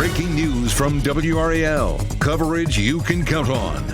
Breaking news from WRAL. Coverage you can count on.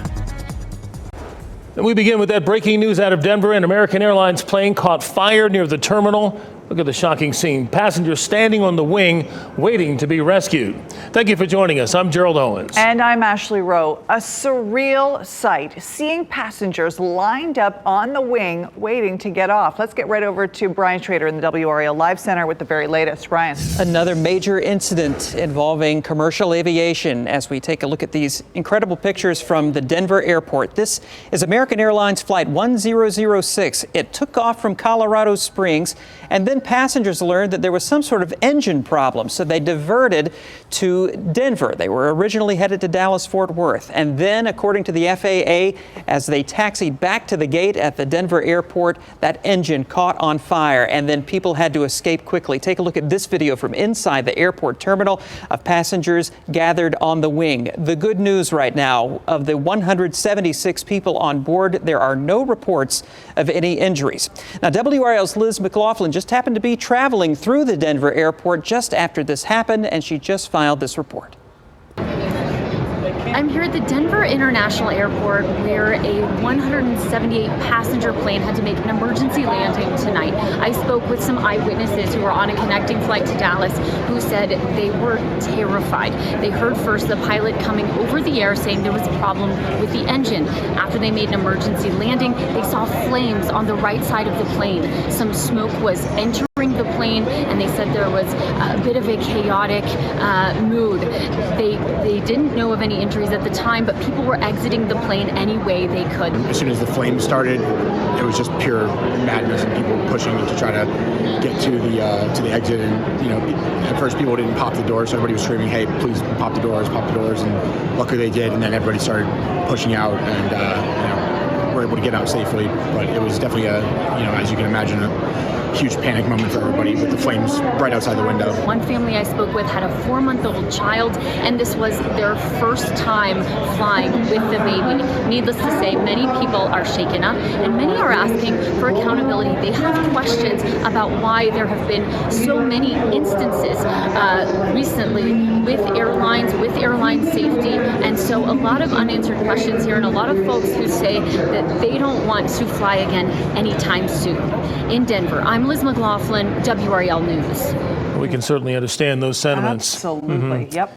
And we begin with that breaking news out of Denver. An American Airlines plane caught fire near the terminal. Look at the shocking scene. Passengers standing on the wing waiting to be rescued. Thank you for joining us. I'm Gerald Owens. And I'm Ashley Rowe. A surreal sight, seeing passengers lined up on the wing waiting to get off. Let's get right over to Brian Schrader in the WRAL Live Center with the very latest. Brian. Another major incident involving commercial aviation as we take a look at these incredible pictures from the Denver airport. This is American Airlines Flight 1006. It took off from Colorado Springs, and then passengers learned that there was some sort of engine problem, so they diverted to Denver. They were originally headed to Dallas-Fort Worth. And then, according to the FAA, as they taxied back to the gate at the Denver airport, that engine caught on fire, and then people had to escape quickly. Take a look at this video from inside the airport terminal of passengers gathered on the wing. The good news right now, of the 176 people on board, there are no reports of any injuries. Now, WRAL's Liz McLaughlin just happened to be traveling through the Denver airport just after this happened, and she just filed this report. I'm here at the Denver International Airport, where a 178 passenger plane had to make an emergency landing tonight. I spoke with some eyewitnesses who were on a connecting flight to Dallas who said they were terrified. They heard first the pilot coming over the air saying there was a problem with the engine. After they made an emergency landing, they saw flames on the right side of the plane. Some smoke was entering the plane, and they said there was a bit of a chaotic mood. They didn't know of any injuries at the time, but people were exiting the plane any way they could. As soon as the flames started, it was just pure madness and people pushing to try to get to the exit. And at first people didn't pop the doors, so everybody was screaming, "Hey, please pop the doors, pop the doors!" And luckily they did. And then everybody started pushing out, and we're able to get out safely. But it was definitely as you can imagine, a huge panic moment for everybody with the flames right outside the window. One family I spoke with had a 4-month-old child, and this was their first time flying with the baby. Needless to say, many people are shaken up, and many are asking for accountability. They have questions about why there have been so many instances recently with airlines, with airline safety, and so a lot of unanswered questions here, and a lot of folks who say that they don't want to fly again anytime soon. In Denver, I'm Liz McLaughlin, WRAL News. We can certainly understand those sentiments. Absolutely. Yep.